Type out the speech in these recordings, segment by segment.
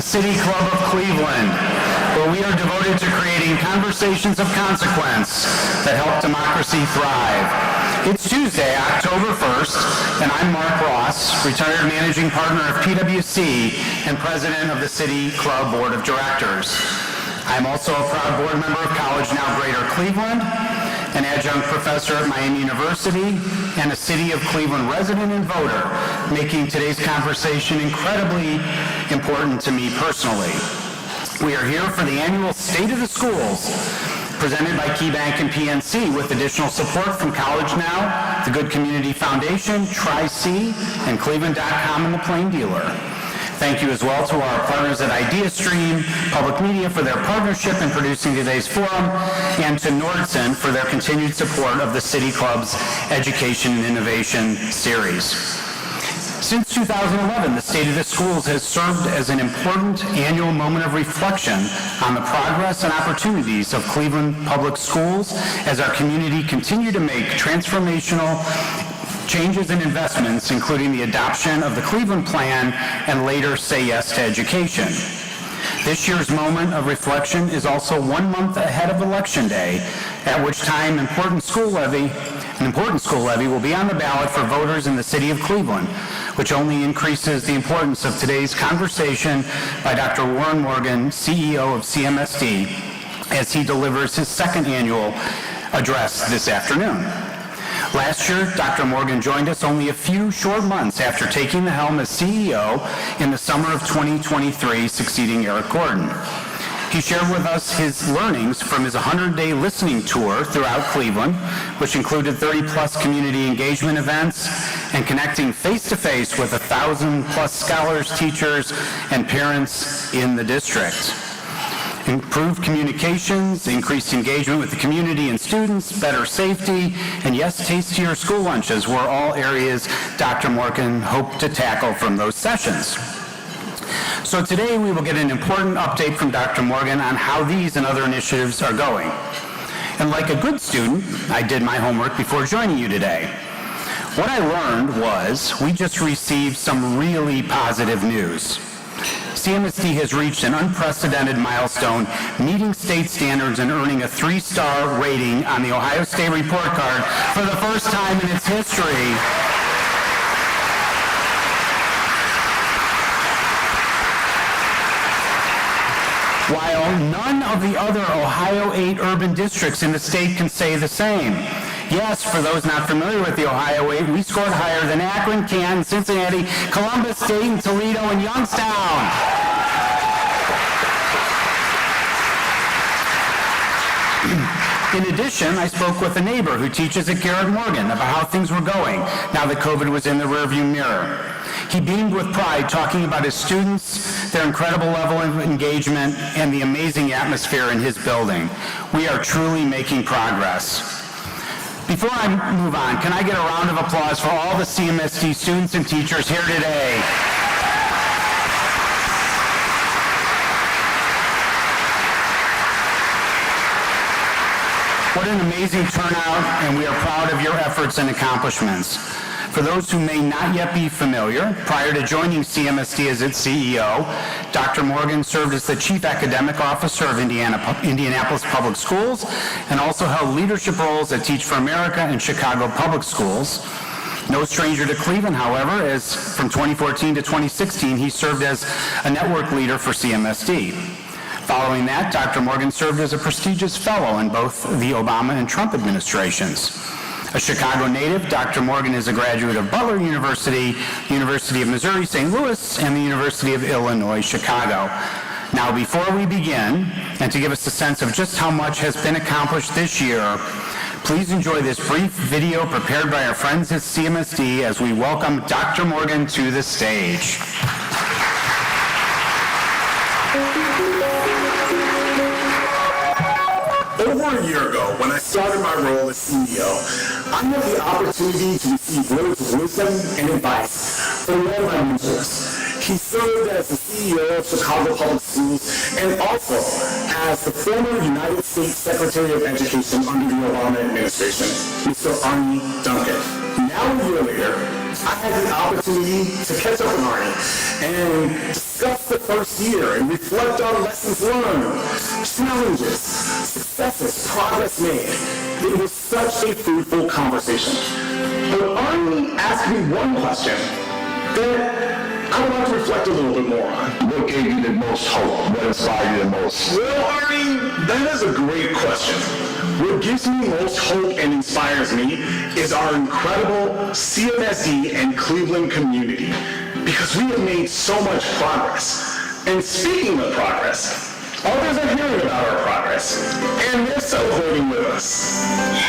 City Club of Cleveland, where we are devoted to creating conversations of consequence that help democracy thrive. It's Tuesday, October 1st, and I'm Mark Ross, retired managing partner of PwC and president of the City Club Board of Directors. I'm also a proud board member of College Now Greater Cleveland, an adjunct professor at Miami University, and a City of Cleveland resident and voter, making today's conversation incredibly important to me personally. We are here for the annual State of the Schools, presented by KeyBank and PNC, with additional support from College Now, the Good Community Foundation, Tri-C, and Cleveland.com and the Plain Dealer. Thank you as well to our partners at IdeaStream Public Media for their partnership in producing today's forum, and to Nordson for their continued support of the City Club's Education and Innovation Series. Since 2011, the State of the Schools has served as an important annual moment of reflection on the progress and opportunities of Cleveland Public Schools as our community continue to make transformational changes and investments, including the adoption of the Cleveland Plan and later Say Yes to Education. This year's moment of reflection is also 1 month ahead of Election Day, at which time an important school levy will be on the ballot for voters in the city of Cleveland, which only increases the importance of today's conversation by Dr. Warren Morgan, CEO of CMSD, as he delivers his second annual address this afternoon. Last year, Dr. Morgan joined us only a few short months after taking the helm as CEO in the summer of 2023, succeeding Eric Gordon. He shared with us his learnings from his 100-day listening tour throughout Cleveland, which included 30-plus community engagement events and connecting face-to-face with 1,000-plus scholars, teachers, and parents in the district. Improved communications, increased engagement with the community and students, better safety, and yes, tastier school lunches were all areas Dr. Morgan hoped to tackle from those sessions. So today we will get an important update from Dr. Morgan on how these and other initiatives are going. And like a good student, I did my homework before joining you today. What I learned was we just received some really positive news. CMSD has reached an unprecedented milestone, meeting state standards and earning a 3-star rating on the Ohio State Report Card for the first time in its history. While none of the other Ohio 8 urban districts in the state can say the same. Yes, for those not familiar with the Ohio 8, we scored higher than Akron, Canton, Cincinnati, Columbus, Dayton, Toledo, and Youngstown. In addition, I spoke with a neighbor who teaches at Garrett Morgan about how things were going now that COVID was in the rearview mirror. He beamed with pride talking about his students, their incredible level of engagement, and the amazing atmosphere in his building. We are truly making progress. Before I move on, can I get a round of applause for all the CMSD students and teachers here today? What an amazing turnout, and we are proud of your efforts and accomplishments. For those who may not yet be familiar, prior to joining CMSD as its CEO, Dr. Morgan served as the Chief Academic Officer of Indianapolis Public Schools and also held leadership roles at Teach for America and Chicago Public Schools. No stranger to Cleveland, however, as from 2014 to 2016, he served as a network leader for CMSD. Following that, Dr. Morgan served as a prestigious fellow in both the Obama and Trump administrations. A Chicago native, Dr. Morgan is a graduate of Butler University, University of Missouri St. Louis, and the University of Illinois Chicago. Now, before we begin, and to give us a sense of just how much has been accomplished this year, please enjoy this brief video prepared by our friends at CMSD as we welcome Dr. Morgan to the stage. Over a year ago, when I started my role as CEO, I had the opportunity to receive words of wisdom and advice from one of my mentors. He served as the CEO of Chicago Public Schools and also as the former United States Secretary of Education under the Obama administration, Mr. Arnie Duncan. Now a year later, I had the opportunity to catch up with Arnie and discuss the first year and reflect on lessons learned, challenges, successes, progress made. It was such a fruitful conversation. But Arnie asked me one question that I would like to reflect a little bit more on. What gave you the most hope? What inspired you the most? Well, Arnie, that is a great question. What gives me most hope and inspires me is our incredible CMSD and Cleveland community, because we have made so much progress. And speaking of progress, others are hearing about our progress, and they're celebrating with us.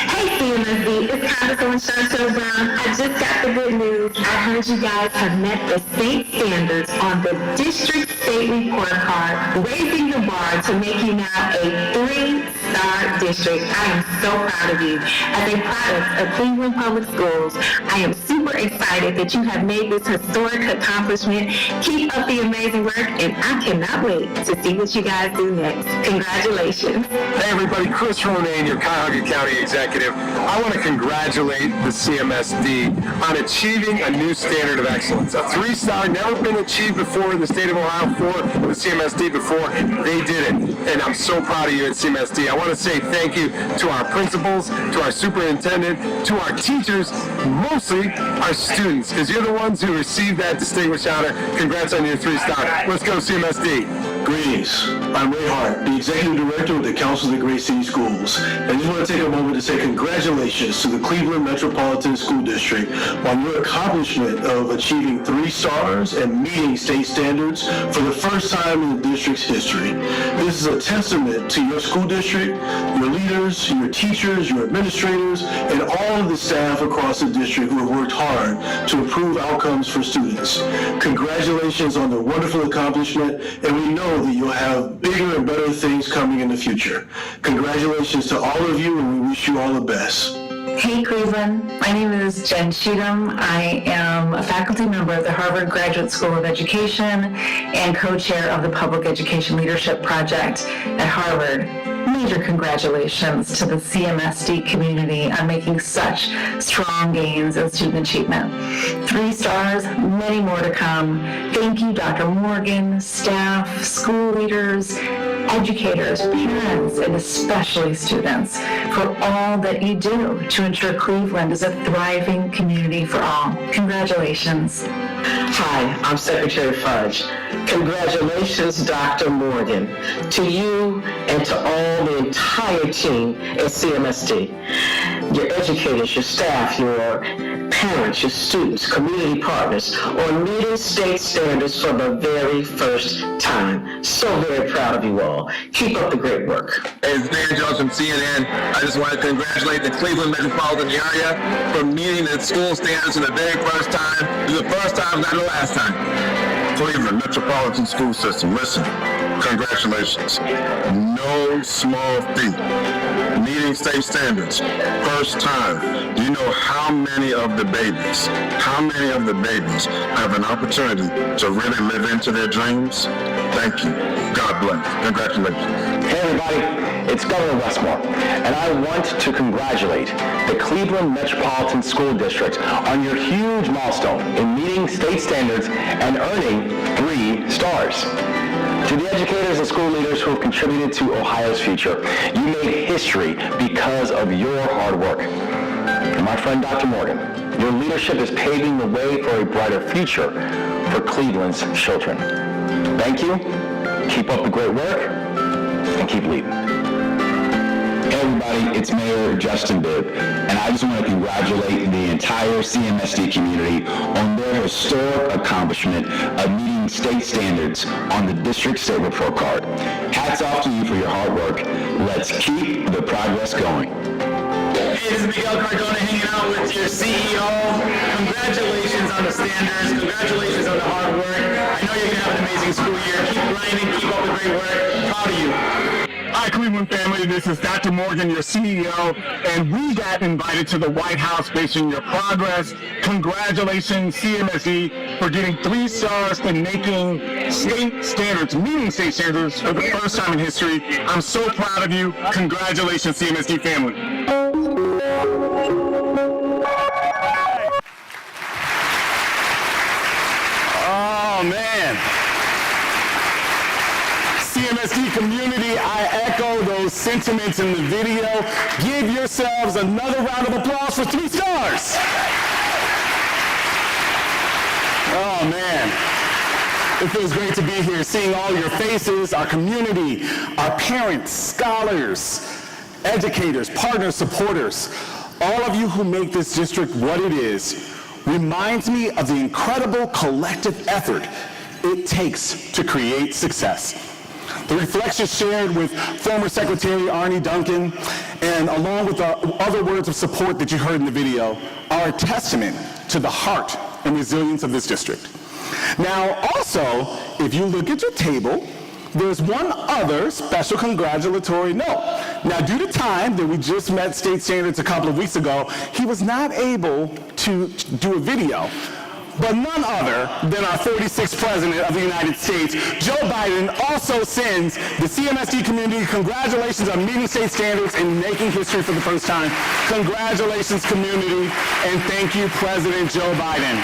Hey CMSD, it's Congresswoman Brown. I just got the good news. I heard you guys have met the state standards on the district state report card, raising the bar to make you now a 3-star district. I am so proud of you. As a product of Cleveland Public Schools, I am super excited that you have made this historic accomplishment. Keep up the amazing work, and I cannot wait to see what you guys do next. Congratulations. Hey everybody, Chris Ronayne, your Cuyahoga County Executive. I want to congratulate the CMSD on achieving a new standard of excellence. A 3-star, never been achieved before in the state of Ohio for the CMSD before. They did it, and I'm so proud of you at CMSD. I want to say thank you to our principals, to our superintendent, to our teachers, mostly our students, because you're the ones who received that distinguished honor. Congrats on your 3-star. Let's go CMSD. Greetings. I'm Ray Hart, the Executive Director of the Council of the Great City Schools. I just want to take a moment to say congratulations to the Cleveland Metropolitan School District on your accomplishment of achieving 3 stars and meeting state standards for the first time in the district's history. This is a testament to your school district, your leaders, your teachers, your administrators, and all of the staff across the district who have worked hard to improve outcomes for students. Congratulations on the wonderful accomplishment, and we know that you'll have bigger and better things coming in the future. Congratulations to all of you, and we wish you all the best. Hey Cleveland, my name is Jen Cheatham. I am a faculty member of the Harvard Graduate School of Education and co-chair of the Public Education Leadership Project at Harvard. Major congratulations to the CMSD community on making such strong gains in student achievement. 3 stars, many more to come. Thank you, Dr. Morgan, staff, school leaders, educators, parents, and especially students for all that you do to ensure Cleveland is a thriving community for all. Congratulations. Hi, I'm Secretary Fudge. Congratulations, Dr. Morgan, to you and to all the entire team at CMSD. Your educators, your staff, your parents, your students, community partners on meeting state standards for the very first time. So very proud of you all. Keep up the great work. Hey, it's Dan Jones from CNN. I just want to congratulate the Cleveland metropolitan area for meeting the school standards for the very first time. It's the first time, not the last time. Cleveland Metropolitan School System, listen, congratulations. No small feat. Meeting state standards, first time. Do you know how many of the babies have an opportunity to really live into their dreams? Thank you. God bless. Congratulations. Hey everybody, it's Governor Westmore, and I want to congratulate the Cleveland Metropolitan School District on your huge milestone in meeting state standards and earning 3 stars. To the educators and school leaders who have contributed to Ohio's future, you made history because of your hard work. And my friend Dr. Morgan, your leadership is paving the way for a brighter future for Cleveland's children. Thank you, keep up the great work, and keep leading. Hey everybody, it's Mayor Justin Bibb, and I just want to congratulate the entire CMSD community on their historic accomplishment of meeting state standards on the district state report card. Hats off to you for your hard work. Let's keep the progress going. Hey, this is Miguel Cardona hanging out with your CEO. Congratulations on the standards. Congratulations on the hard work. I know you're going to have an amazing school year. Keep grinding. Keep up the great work. Proud of you. Hi, Cleveland family. This is Dr. Morgan, your CEO, and we got invited to the White House based on your progress. Congratulations, CMSD, for getting 3 stars and making state standards, meeting state standards for the first time in history. I'm so proud of you. Congratulations, CMSD family. man. CMSD community, I echo those sentiments in the video. Give yourselves another round of applause for 3 stars. Oh man, it feels great to be here, seeing all your faces, our community, our parents, scholars, educators, partners, supporters, all of you who make this district what it is, reminds me of the incredible collective effort it takes to create success. The reflections shared with former Secretary Arnie Duncan, and along with the other words of support that you heard in the video, are a testament to the heart and resilience of this district. Now, also, if you look at your table, there's one other special congratulatory note. Now, due to time that we just met state standards a couple of weeks ago, he was not able to do a video. But none other than our 46th President of the United States, Joe Biden, also sends the CMSD community congratulations on meeting state standards and making history for the first time. Congratulations, community, and thank you, President Joe Biden.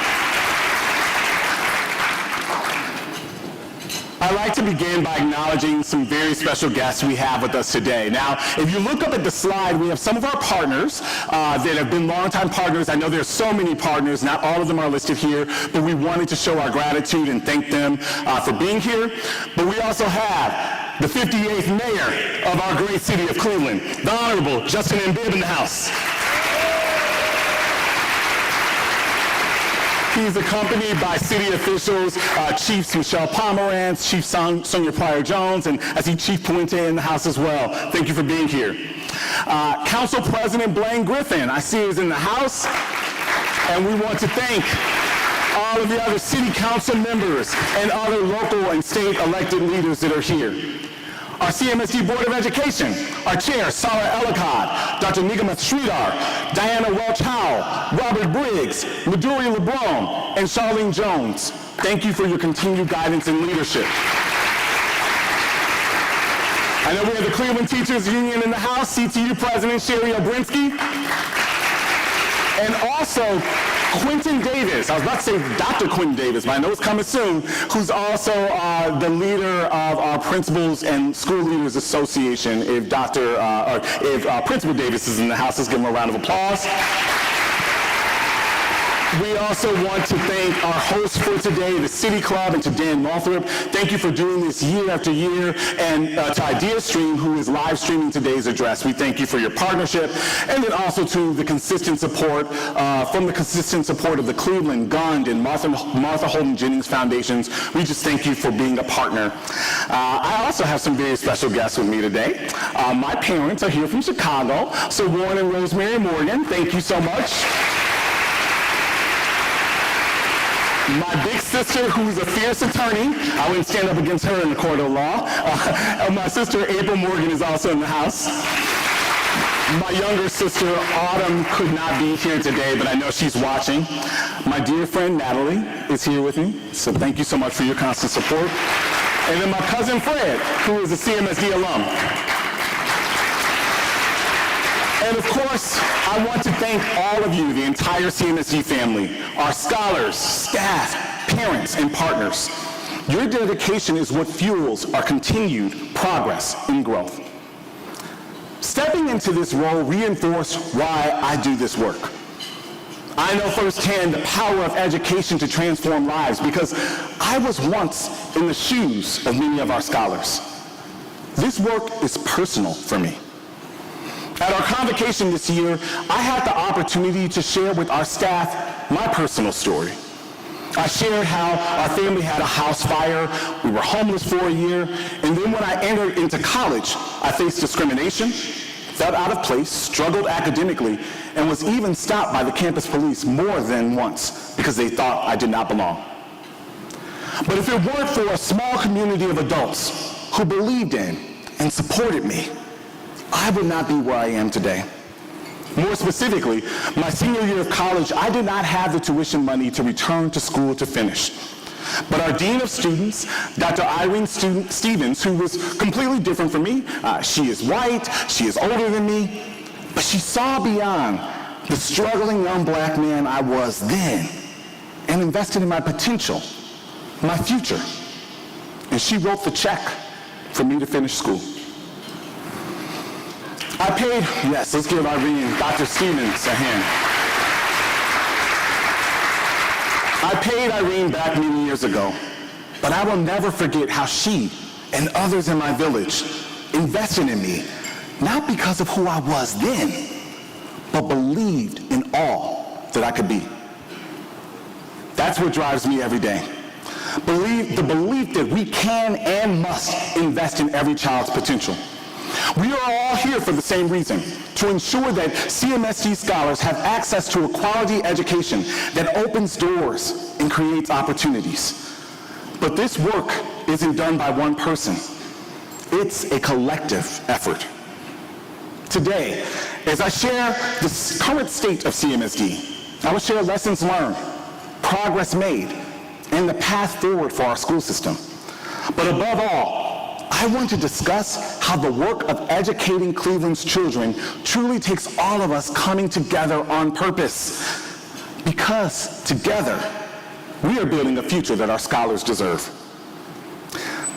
I'd like to begin by acknowledging some very special guests we have with us today. Now, if you look up at the slide, we have some of our partners that have been longtime partners. I know there's so many partners, not all of them are listed here, but we wanted to show our gratitude and thank them for being here. But we also have the 58th mayor of our great city of Cleveland, the Honorable Justin Bibb in the house. He's accompanied by city officials, Chiefs Michelle Pomerantz, Chief Sonia Pryor-Jones, and I see Chief Puente in the house as well. Thank you for being here. Council President Blaine Griffin, I see is in the house, and we want to thank all of the other city council members and other local and state elected leaders that are here. Our CMSD Board of Education, our chair, Sarah Ellicott, Dr. Nigamath Sridhar, Diana Welch-Howell, Robert Briggs, Midori LeBron, and Charlene Jones. Thank you for your continued guidance and leadership. I know we have the Cleveland Teachers Union in the house, CTU President Sherry Obrinsky, and also Quentin Davis, I was about to say Dr. Quentin Davis, but I know it's coming soon, who's also the leader of our Principals and School Leaders Association. If Principal Davis is in the house, let's give him a round of applause. We also want to thank our hosts for today, the City Club, and to Dan Northrup. Thank you for doing this year after year, and to IdeaStream, who is live streaming today's address. We thank you for your partnership, and then also to the consistent support, from the consistent support of the Cleveland, Gund, and Martha Holden Jennings Foundations. We just thank you for being a partner. I also have some very special guests with me today. My parents are here from Chicago, so Warren and Rosemary Morgan, thank you so much. My big sister, who's a fierce attorney, I wouldn't stand up against her in the court of law. My sister, April Morgan, is also in the house. My younger sister, Autumn, could not be here today, but I know she's watching. My dear friend, Natalie, is here with me, so thank you so much for your constant support. And then my cousin, Fred, who is a CMSD alum. And of course, I want to thank all of you, the entire CMSD family, our scholars, staff, parents, and partners. Your dedication is what fuels our continued progress and growth. Stepping into this role reinforced why I do this work. I know firsthand the power of education to transform lives because I was once in the shoes of many of our scholars. This work is personal for me. At our convocation this year, I had the opportunity to share with our staff my personal story. I shared how our family had a house fire, we were homeless for a year, and then when I entered into college, I faced discrimination, felt out of place, struggled academically, and was even stopped by the campus police more than once because they thought I did not belong. But if it weren't for a small community of adults who believed in and supported me, I would not be where I am today. More specifically, my senior year of college, I did not have the tuition money to return to school to finish. But our Dean of Students, Dr. Irene Stevens, who was completely different from me, she is white, she is older than me, but she saw beyond the struggling young black man I was then and invested in my potential. my future. And she wrote the check for me to finish school. I paid, yes, let's give Irene, Dr. Stevens a hand. I paid Irene back many years ago, but I will never forget how she and others in my village invested in me, not because of who I was then, but believed in all that I could be. That's what drives me every day. The belief that we can and must invest in every child's potential. We are all here for the same reason, to ensure that CMSD scholars have access to a quality education that opens doors and creates opportunities. But this work isn't done by one person. It's a collective effort. Today, as I share the current state of CMSD, I will share lessons learned, progress made, and the path forward for our school system. But above all, I want to discuss how the work of educating Cleveland's children truly takes all of us coming together on purpose. Because together, we are building a future that our scholars deserve.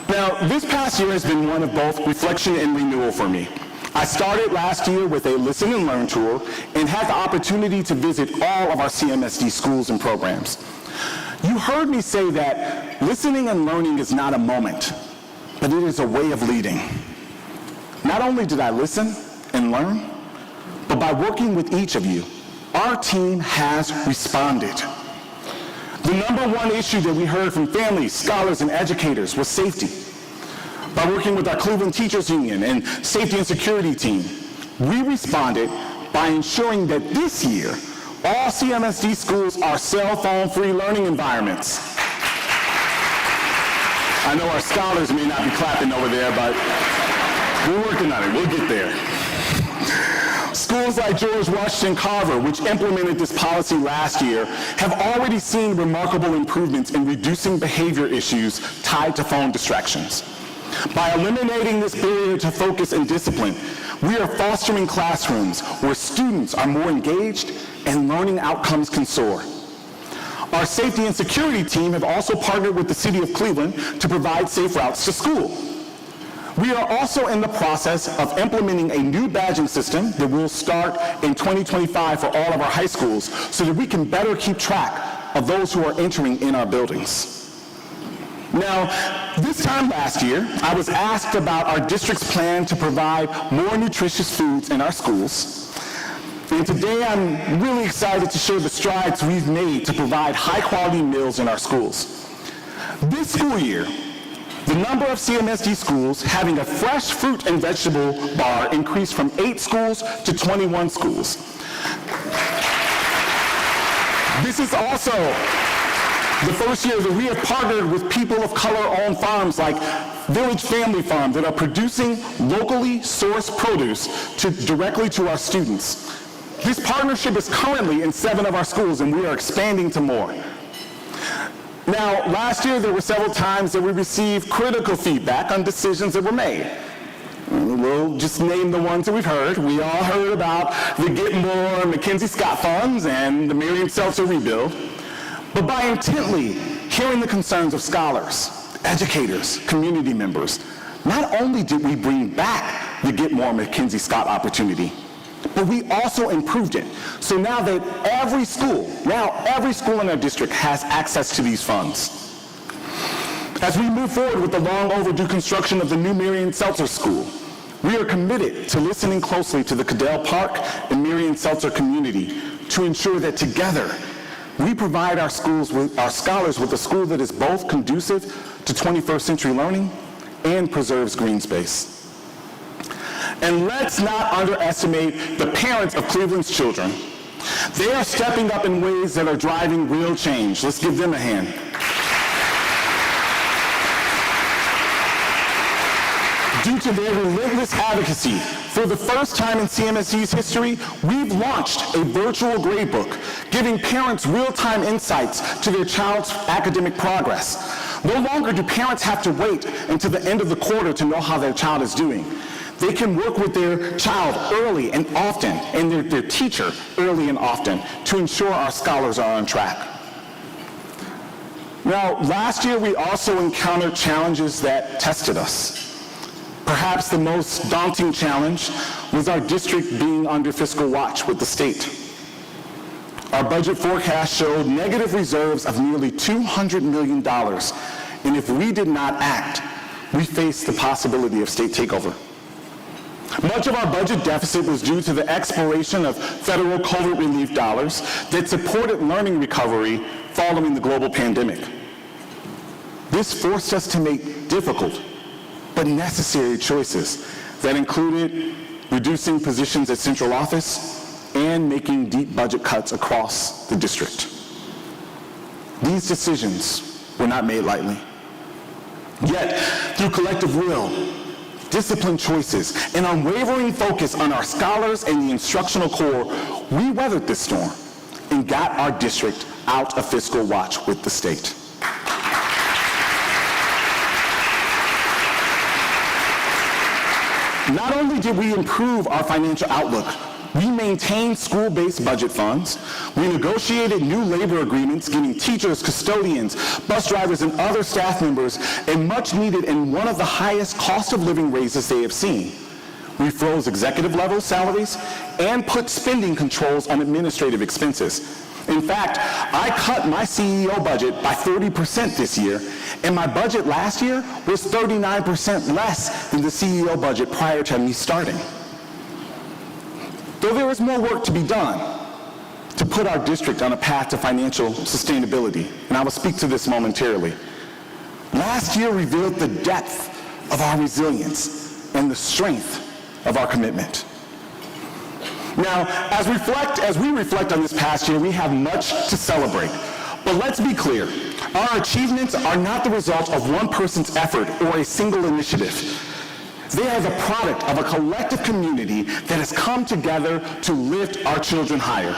Now, this past year has been one of both reflection and renewal for me. I started last year with a listen and learn tour and had the opportunity to visit all of our CMSD schools and programs. You heard me say that listening and learning is not a moment, but it is a way of leading. Not only did I listen and learn, but by working with each of you, our team has responded. The number one issue that we heard from families, scholars, and educators was safety. By working with our Cleveland Teachers Union and Safety and Security team, we responded by ensuring that this year, all CMSD schools are cell phone-free learning environments. I know our scholars may not be clapping over there, but we're working on it. We'll get there. Schools like George Washington Carver, which implemented this policy last year, have already seen remarkable improvements in reducing behavior issues tied to phone distractions. By eliminating this barrier to focus and discipline, we are fostering classrooms where students are more engaged and learning outcomes can soar. Our safety and security team have also partnered with the City of Cleveland to provide safe routes to school. We are also in the process of implementing a new badging system that will start in 2025 for all of our high schools so that we can better keep track of those who are entering in our buildings. Now, this time last year, I was asked about our district's plan to provide more nutritious foods in our schools. And today I'm really excited to share the strides we've made to provide high-quality meals in our schools. This school year, the number of CMSD schools having a fresh fruit and vegetable bar increased from 8 schools to 21 schools. This is also the first year that we have partnered with people of color-owned farms like Village Family Farm that are producing locally sourced produce directly to our students. This partnership is currently in 7 of our schools, and we are expanding to more. Now, last year there were several times that we received critical feedback on decisions that were made. We'll just name the ones that we've heard. We all heard about the Get More Mackenzie Scott funds and the Miriam Seltzer rebuild. But by intently hearing the concerns of scholars, educators, community members, not only did we bring back the Get More Mackenzie Scott opportunity, but we also improved it. So now every school in our district has access to these funds. As we move forward with the long overdue construction of the new Miriam Seltzer School, we are committed to listening closely to the Cadell Park and Miriam Seltzer community to ensure that together we provide our scholars with a school that is both conducive to 21st century learning and preserves green space. And let's not underestimate the parents of Cleveland's children. They are stepping up in ways that are driving real change. Let's give them a hand. Due to their relentless advocacy, for the first time in CMSD's history, we've launched a virtual gradebook, giving parents real-time insights to their child's academic progress. No longer do parents have to wait until the end of the quarter to know how their child is doing. They can work with their child early and often, and their teacher early and often, to ensure our scholars are on track. Now, last year we also encountered challenges that tested us. Perhaps the most daunting challenge was our district being under fiscal watch with the state. Our budget forecast showed negative reserves of nearly $200 million, and if we did not act, we faced the possibility of state takeover. Much of our budget deficit was due to the expiration of federal COVID relief dollars that supported learning recovery following the global pandemic. This forced us to make difficult but necessary choices that included reducing positions at central office and making deep budget cuts across the district. These decisions were not made lightly. Yet, through collective will, disciplined choices, and unwavering focus on our scholars and the instructional core, we weathered this storm and got our district out of fiscal watch with the state. Not only did we improve our financial outlook, we maintained school-based budget funds, we negotiated new labor agreements giving teachers, custodians, bus drivers, and other staff members a much-needed and one of the highest cost of living raises they have seen. We froze executive-level salaries and put spending controls on administrative expenses. In fact, I cut my CEO budget by 30% this year, and my budget last year was 39% less than the CEO budget prior to me starting. Though there is more work to be done to put our district on a path to financial sustainability, and I will speak to this momentarily, last year revealed the depth of our resilience and the strength of our commitment. Now, as we reflect on this past year, we have much to celebrate. But let's be clear, our achievements are not the result of one person's effort or a single initiative. They are the product of a collective community that has come together to lift our children higher.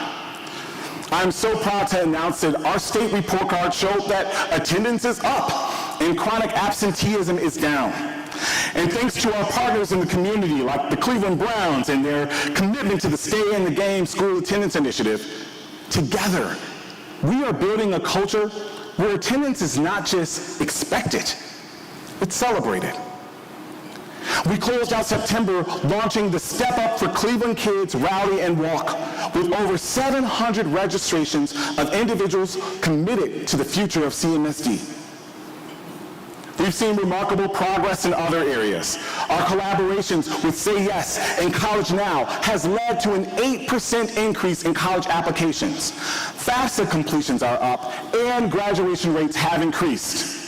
I'm so proud to announce that our state report card showed that attendance is up and chronic absenteeism is down. And thanks to our partners in the community like the Cleveland Browns and their commitment to the Stay in the Game School Attendance Initiative, together we are building a culture where attendance is not just expected, it's celebrated. We closed out September launching the Step Up for Cleveland Kids Rally and Walk with over 700 registrations of individuals committed to the future of CMSD. We've seen remarkable progress in other areas. Our collaborations with Say Yes and College Now has led to an 8% increase in college applications. FAFSA completions are up and graduation rates have increased.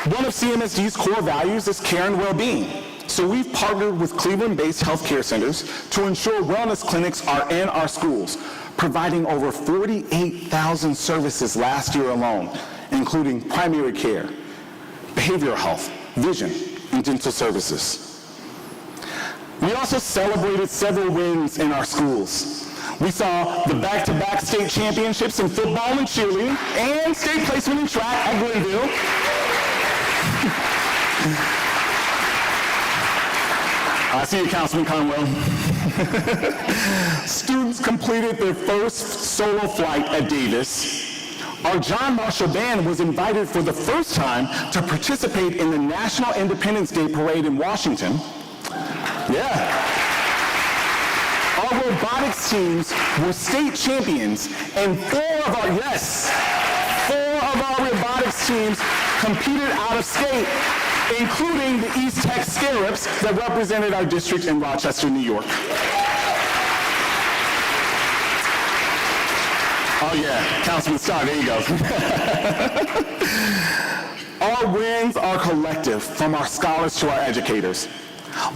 One of CMSD's core values is care and well-being. So we've partnered with Cleveland-based healthcare centers to ensure wellness clinics are in our schools, providing over 48,000 services last year alone, including primary care, behavioral health, vision, and dental services. We also celebrated several wins in our schools. We saw the back-to-back state championships in football and cheerleading, and state placement in track at Glenville. I see you, Councilman Conwell. Students completed their first solo flight at Davis. Our John Marshall Band was invited for the first time to participate in the National Independence Day Parade in Washington. Yeah. Our robotics teams were state champions, and four of our robotics teams competed out of state, including the East Tech Scarabs that represented our district in Rochester, New York. Oh yeah, Councilman Starr, there you go. Our wins are collective, from our scholars to our educators.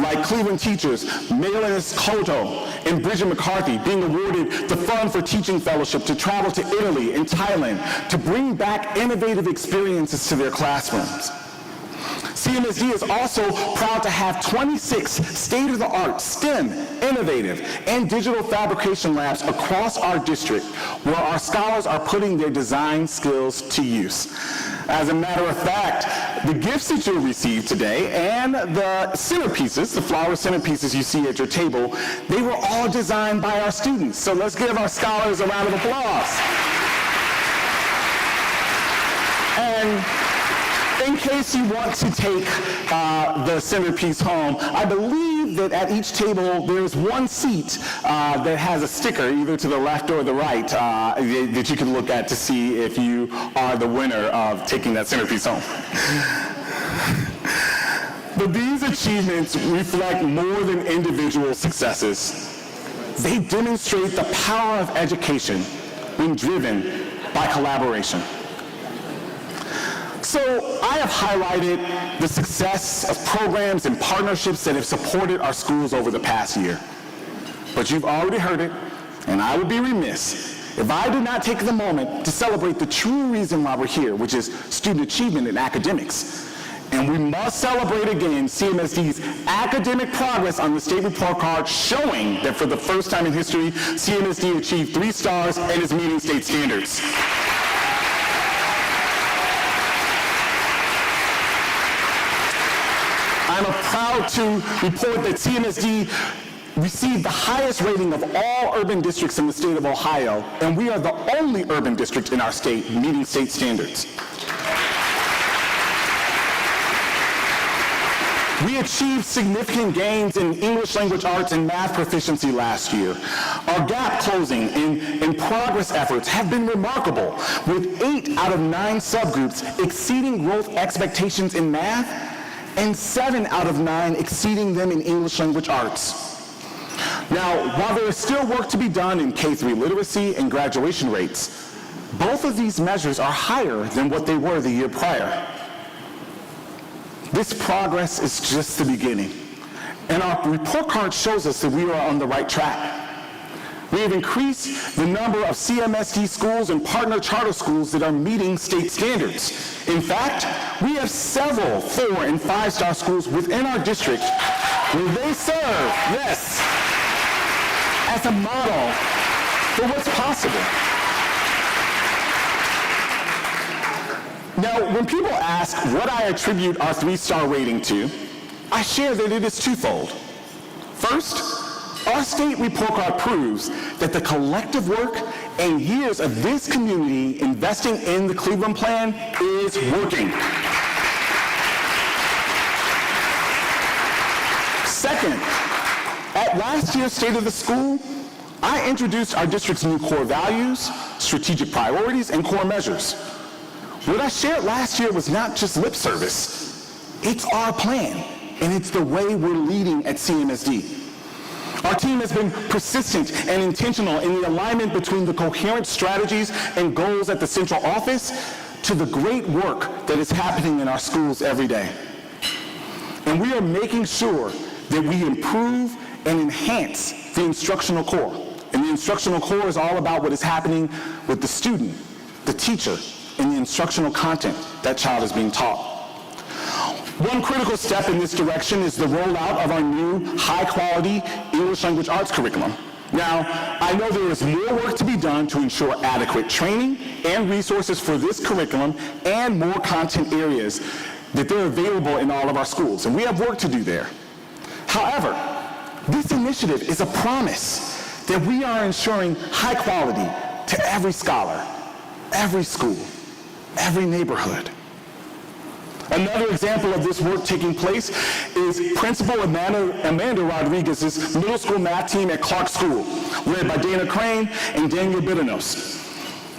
Like Cleveland teachers, Maylin Koto and Bridget McCarthy being awarded the Fund for Teaching Fellowship to travel to Italy and Thailand to bring back innovative experiences to their classrooms. CMSD is also proud to have 26 state-of-the-art STEM, innovative, and digital fabrication labs across our district where our scholars are putting their design skills to use. As a matter of fact, the gifts that you'll receive today and the centerpieces, the flower centerpieces you see at your table, they were all designed by our students. So let's give our scholars a round of applause. And in case you want to take the centerpiece home, I believe that at each table there's one seat that has a sticker, either to the left or the right, that you can look at to see if you are the winner of taking that centerpiece home. But these achievements reflect more than individual successes. They demonstrate the power of education when driven by collaboration. So I have highlighted the success of programs and partnerships that have supported our schools over the past year. But you've already heard it, and I would be remiss if I did not take the moment to celebrate the true reason why we're here, which is student achievement in academics. And we must celebrate again CMSD's academic progress on the state report card, showing that for the first time in history, CMSD achieved 3 stars and is meeting state standards. I'm proud to report that CMSD received the highest rating of all urban districts in the state of Ohio, and we are the only urban district in our state meeting state standards. We achieved significant gains in English language arts and math proficiency last year. Our gap closing and progress efforts have been remarkable, with 8 out of 9 subgroups exceeding growth expectations in math, and 7 out of 9 exceeding them in English language arts. Now, while there is still work to be done in K-3 literacy and graduation rates, both of these measures are higher than what they were the year prior. This progress is just the beginning, and our report card shows us that we are on the right track. We have increased the number of CMSD schools and partner charter schools that are meeting state standards. In fact, we have several 4- and 5-star schools within our district where they serve, yes, as a model for what's possible. Now, when people ask what I attribute our 3-star rating to, I share that it is twofold. First, our state report card proves that the collective work and years of this community investing in the Cleveland Plan is working. Second, at last year's State of the School, I introduced our district's new core values, strategic priorities, and core measures. What I shared last year was not just lip service. It's our plan, and it's the way we're leading at CMSD. Our team has been persistent and intentional in the alignment between the coherent strategies and goals at the central office to the great work that is happening in our schools every day. And we are making sure that we improve and enhance the instructional core. And the instructional core is all about what is happening with the student, the teacher, and the instructional content that child is being taught. One critical step in this direction is the rollout of our new high-quality English language arts curriculum. Now, I know there is more work to be done to ensure adequate training and resources for this curriculum and more content areas that they're available in all of our schools, and we have work to do there. However, this initiative is a promise that we are ensuring high quality to every scholar, every school, every neighborhood. Another example of this work taking place is Principal Amanda Rodriguez's middle school math team at Clark School, led by Dana Crane and Daniel Bidanos.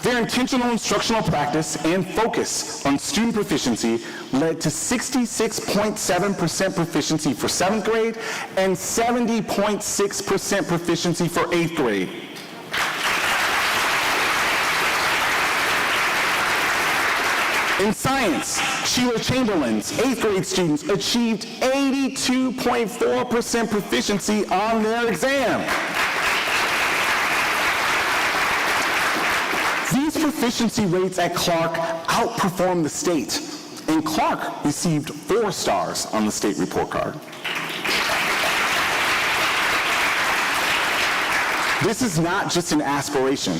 Their intentional instructional practice and focus on student proficiency led to 66.7% proficiency for 7th grade and 70.6% proficiency for 8th grade. In science, Sheila Chamberlain's 8th grade students achieved 82.4% proficiency on their exam. These proficiency rates at Clark outperform the state, and Clark received 4 stars on the state report card. This is not just an aspiration.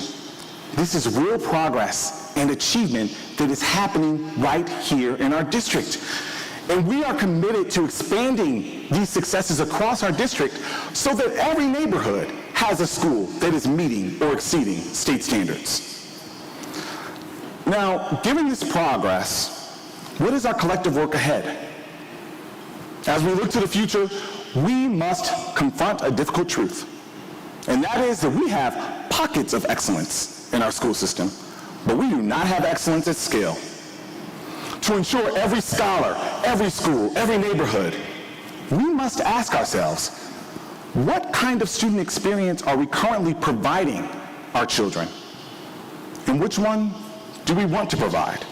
This is real progress and achievement that is happening right here in our district. And we are committed to expanding these successes across our district so that every neighborhood has a school that is meeting or exceeding state standards. Now, given this progress, what is our collective work ahead? As we look to the future, we must confront a difficult truth, and that is that we have pockets of excellence in our school system, but we do not have excellence at scale. To ensure every scholar, every school, every neighborhood, we must ask ourselves, what kind of student experience are we currently providing our children? And which one do we want to provide?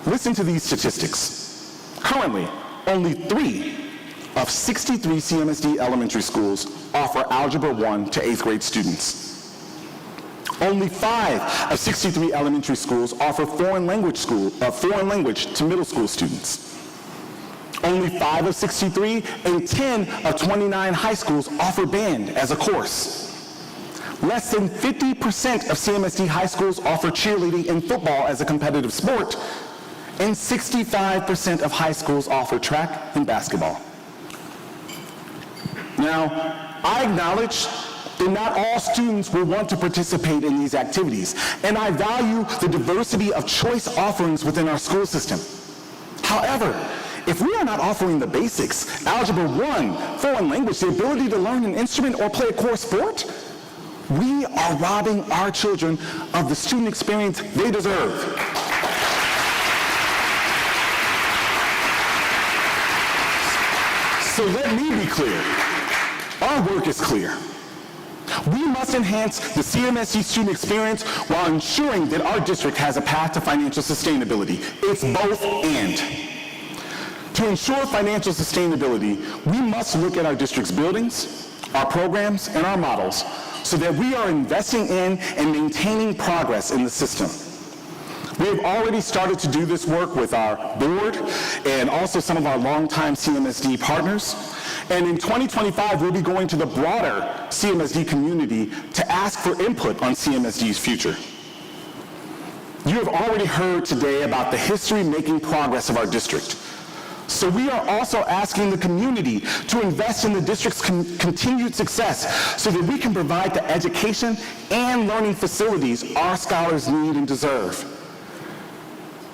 Listen to these statistics. Currently, only 3 of 63 CMSD elementary schools offer Algebra 1 to 8th grade students. Only 5 of 63 elementary schools offer foreign language to middle school students. Only 5 of 63 and 10 of 29 high schools offer band as a course. Less than 50% of CMSD high schools offer cheerleading and football as a competitive sport, and 65% of high schools offer track and basketball. Now, I acknowledge that not all students will want to participate in these activities, and I value the diversity of choice offerings within our school system. However, if we are not offering the basics, Algebra 1, foreign language, the ability to learn an instrument or play a core sport, we are robbing our children of the student experience they deserve. So let me be clear. Our work is clear. We must enhance the CMSD student experience while ensuring that our district has a path to financial sustainability. It's both and. To ensure financial sustainability, we must look at our district's buildings, our programs, and our models so that we are investing in and maintaining progress in the system. We have already started to do this work with our board and also some of our longtime CMSD partners. And in 2025, we'll be going to the broader CMSD community to ask for input on CMSD's future. You have already heard today about the history-making progress of our district. So we are also asking the community to invest in the district's continued success so that we can provide the education and learning facilities our scholars need and deserve.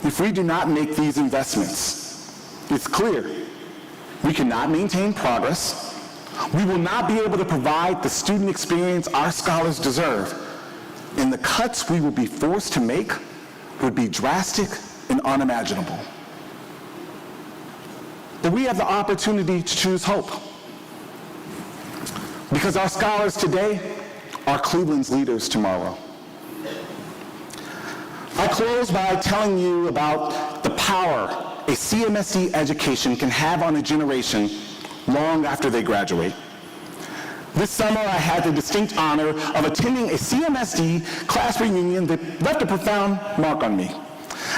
If we do not make these investments, it's clear we cannot maintain progress, we will not be able to provide the student experience our scholars deserve, and the cuts we will be forced to make would be drastic and unimaginable. But we have the opportunity to choose hope, because our scholars today are Cleveland's leaders tomorrow. I close by telling you about the power a CMSD education can have on a generation long after they graduate. This summer, I had the distinct honor of attending a CMSD class reunion that left a profound mark on me.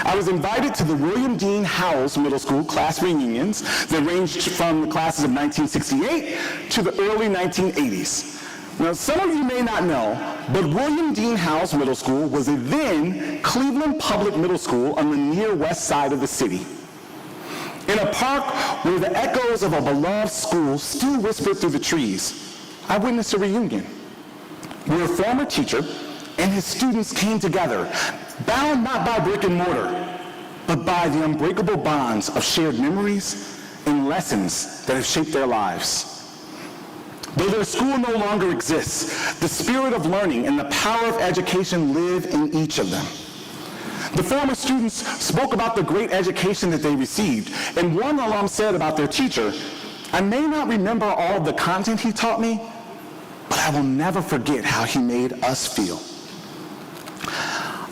I was invited to the William Dean Howells Middle School class reunions that ranged from the classes of 1968 to the early 1980s. Now, some of you may not know, but William Dean Howells Middle School was a then Cleveland Public Middle School on the near west side of the city. In a park where the echoes of a beloved school still whispered through the trees, I witnessed a reunion where a former teacher and his students came together, bound not by brick and mortar, but by the unbreakable bonds of shared memories and lessons that have shaped their lives. Though their school no longer exists, the spirit of learning and the power of education live in each of them. The former students spoke about the great education that they received, and one alum said about their teacher, "I may not remember all of the content he taught me, but I will never forget how he made us feel."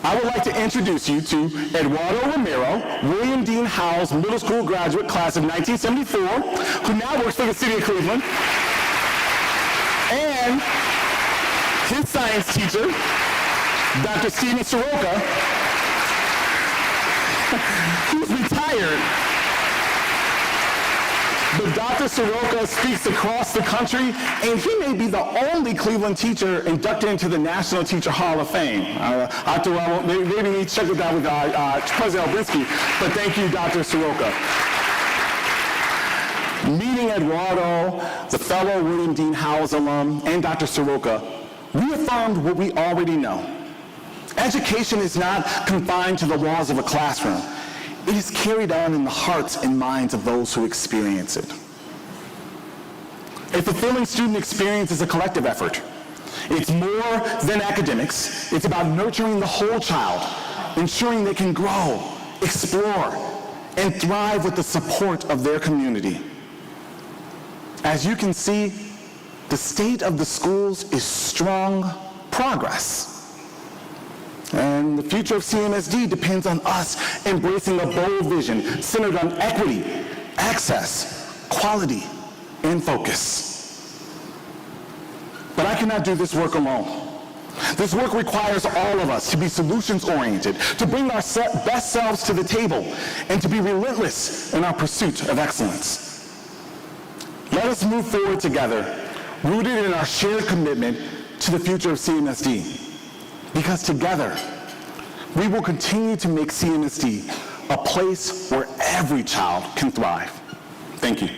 I would like to introduce you to Eduardo Romero, William Dean Howells Middle School graduate, class of 1974, who now works for the city of Cleveland, and his science teacher, Dr. Steven Soroka, who's retired retired, but Dr. Soroka speaks across the country, and he may be the only Cleveland teacher inducted into the National Teacher Hall of Fame. Maybe we need to check it out with President Obrinsky, but thank you, Dr. Soroka. Meeting Eduardo, the fellow William Dean Howells alum, and Dr. Soroka reaffirmed what we already know. Education is not confined to the walls of a classroom. It is carried on in the hearts and minds of those who experience it. A fulfilling student experience is a collective effort. It's more than academics. It's about nurturing the whole child, ensuring they can grow, explore, and thrive with the support of their community. As you can see, the state of the schools is strong progress. And the future of CMSD depends on us embracing a bold vision centered on equity, access, quality, and focus. But I cannot do this work alone. This work requires all of us to be solutions-oriented, to bring our best selves to the table, and to be relentless in our pursuit of excellence. Let us move forward together, rooted in our shared commitment to the future of CMSD. Because together, we will continue to make CMSD a place where every child can thrive. Thank you.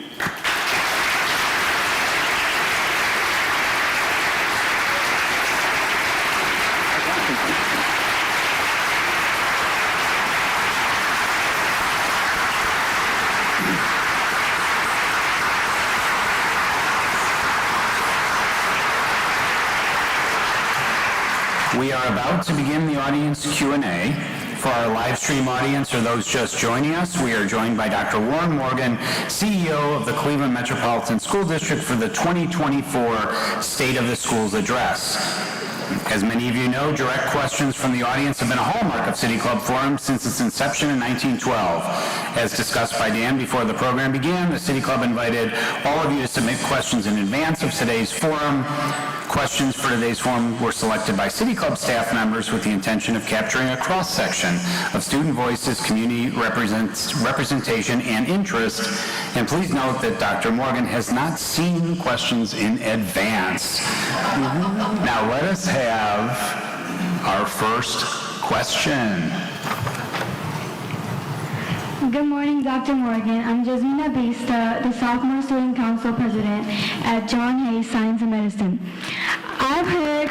We are about to begin the audience Q&A. For our live stream audience or those just joining us, we are joined by Dr. Warren Morgan, CEO of the Cleveland Metropolitan School District for the 2024 State of the Schools Address. As many of you know, direct questions from the audience have been a hallmark of City Club Forum since its inception in 1912. As discussed by Dan before the program began, the City Club invited all of you to submit questions in advance of today's forum. Questions for today's forum were selected by City Club staff members with the intention of capturing a cross-section of student voices, community representation, and interest. And please note that Dr. Morgan has not seen questions in advance. Now let us have our first question. Good morning, Dr. Morgan. I'm Jasmina Bista, the Sophomore Student Council President at John Hayes Science and Medicine. I've heard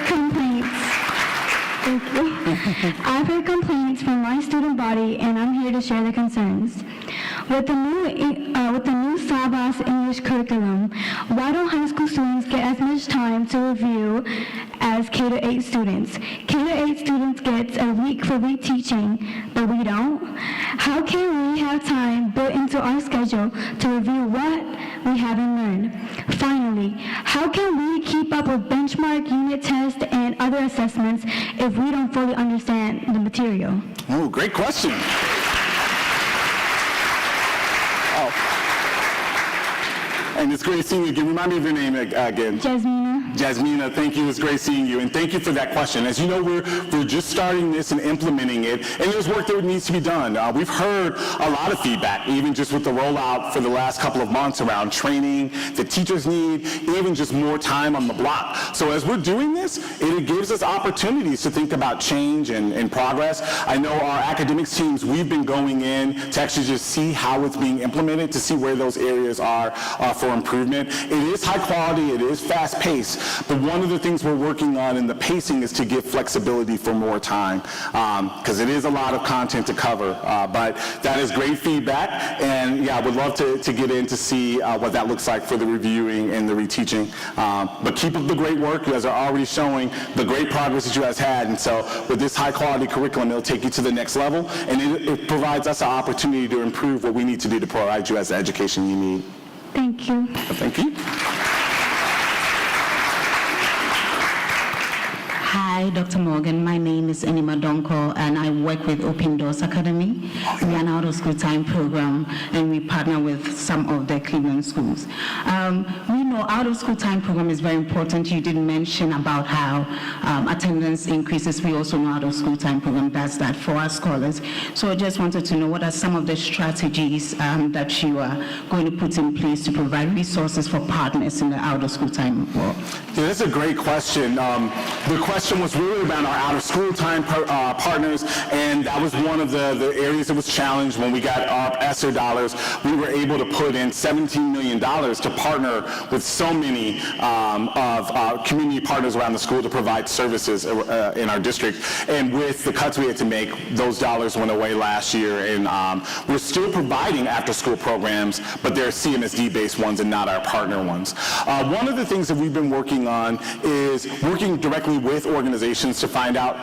complaints from my student body, and I'm here to share the concerns. With the new Sabas English curriculum, why don't high school students get as much time to review as K-8 students? K-8 students get a week-for-week teaching, but we don't. How can we have time built into our schedule to review what we haven't learned? Finally, how can we keep up with benchmark unit tests and other assessments if we don't fully understand the material? Oh, great question. And it's great seeing you again. Remind me of your name again. Jasmina, thank you. It's great seeing you. And thank you for that question. As you know, we're just starting this and implementing it, and there's work that needs to be done. We've heard a lot of feedback, even just with the rollout for the last couple of months around training that teachers need, even just more time on the block. So as we're doing this, it gives us opportunities to think about change and progress. I know our academics teams, we've been going in to actually just see how it's being implemented, to see where those areas are for improvement. It is high quality, it is fast paced, but one of the things we're working on in the pacing is to give flexibility for more time, because it is a lot of content to cover, but that is great feedback, and yeah, I would love to get in to see what that looks like for the reviewing and the reteaching, but keep up the great work. You guys are already showing the great progress that you guys had, and so with this high quality curriculum, it'll take you to the next level, and it provides us an opportunity to improve what we need to do to provide you as the education you need. Thank you. Thank you. Hi, Dr. Morgan. My name is Enima Donko, and I work with Open Doors Academy. We are an out-of-school time program, and we partner with some of the Cleveland schools. We know out-of-school time program is very important. You did mention about how attendance increases. We also know out-of-school time program does that for our scholars. So I just wanted to know what are some of the strategies that you are going to put in place to provide resources for partners in the out-of-school time world? Yeah, that's a great question. The question was really about our out-of-school time partners, and that was one of the areas that was challenged when we got our ESSER dollars. We were able to put in $17 million to partner with so many of community partners around the school to provide services in our district. And with the cuts we had to make, those dollars went away last year, and we're still providing after-school programs, but they're CMSD-based ones and not our partner ones. One of the things that we've been working on is working directly with organizations to find out,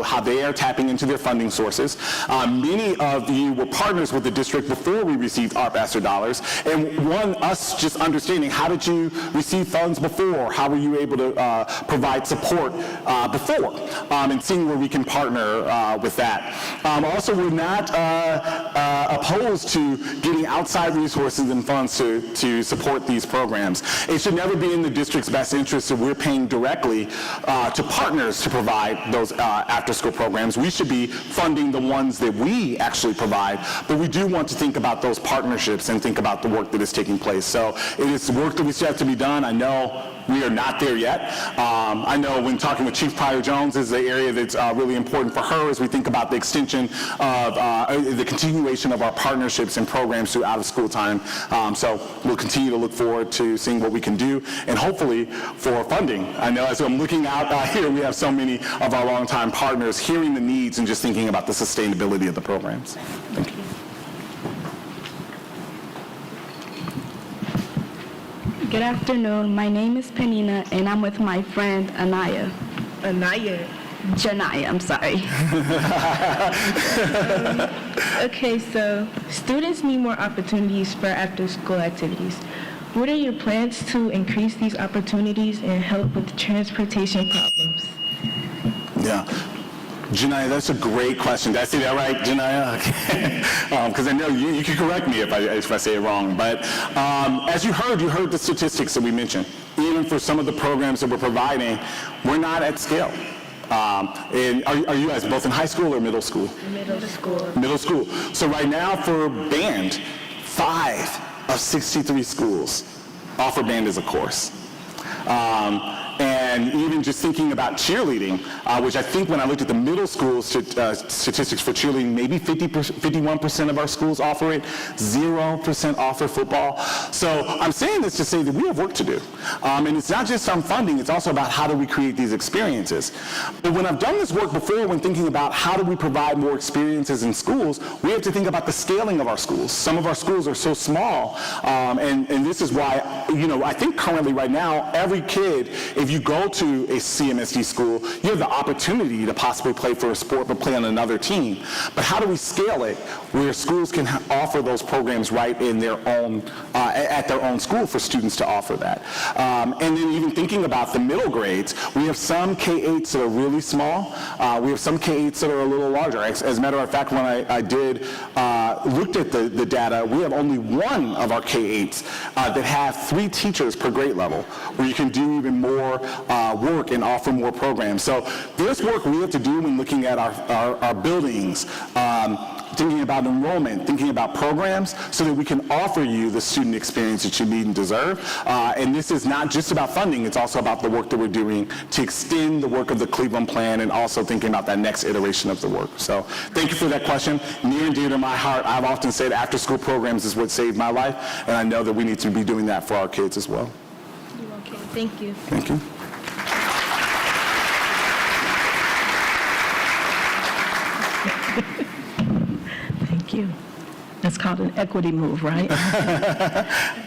how they are tapping into their funding sources. Many of you were partners with the district before we received ARP ESSER dollars, and us just understanding, how did you receive funds before? How were you able to provide support before? And seeing where we can partner with that. Also, we're not opposed to getting outside resources and funds to support these programs. It should never be in the district's best interest if we're paying directly to partners to provide those after-school programs. We should be funding the ones that we actually provide, but we do want to think about those partnerships and think about the work that is taking place. So it is work that we still have to be done. I know we are not there yet. I know when talking with Chief Pryor Jones is the area that's really important for her as we think about the extension of the continuation of our partnerships and programs through out-of-school time. So we'll continue to look forward to seeing what we can do, and hopefully for funding. I know as I'm looking out here, we have so many of our longtime partners hearing the needs and just thinking about the sustainability of the programs. Thank you. Good afternoon. My name is Penina, and I'm with my friend Anaya. Janaya, I'm sorry. Okay, so students need more opportunities for after-school activities. What are your plans to increase these opportunities and help with transportation problems? Yeah. Janaya, that's a great question. Did I say that right, Janaya? Okay. Because I know you can correct me if I say it wrong. But as you heard the statistics that we mentioned. Even for some of the programs that we're providing, we're not at scale. And are you guys both in high school or middle school? Middle school. Middle school. So right now for band, 5 of 63 schools offer band as a course. And even just thinking about cheerleading, which I think when I looked at the middle school statistics for cheerleading, maybe 51% of our schools offer it, 0% offer football. So I'm saying this to say that we have work to do. And it's not just on funding, it's also about how do we create these experiences. But when I've done this work before, when thinking about how do we provide more experiences in schools, we have to think about the scaling of our schools. Some of our schools are so small, and this is why, I think currently right now, every kid, if you go to a CMSD school, you have the opportunity to possibly play for a sport but play on another team. But how do we scale it where schools can offer those programs right in their own, at their own school for students to offer that? And then even thinking about the middle grades, we have some K-8s that are really small. We have some K-8s that are a little larger. As a matter of fact, when I looked at the data, we have only one of our K-8s that have 3 teachers per grade level, where you can do even more work and offer more programs. So there's work we have to do when looking at our buildings, thinking about enrollment, thinking about programs, so that we can offer you the student experience that you need and deserve. And this is not just about funding, it's also about the work that we're doing to extend the work of the Cleveland Plan and also thinking about that next iteration of the work. So thank you for that question. Near and dear to my heart, I've often said after-school programs is what saved my life, and I know that we need to be doing that for our kids as well. Okay, thank you. Thank you. Thank you. That's called an equity move, right?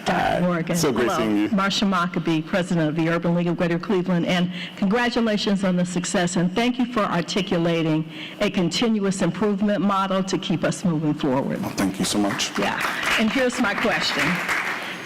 Dr. Morgan. So great seeing you. Marsha Maccabee, President of the Urban League of Greater Cleveland, and congratulations on the success, and thank you for articulating a continuous improvement model to keep us moving forward. Well, thank you so much. Yeah, and here's my question.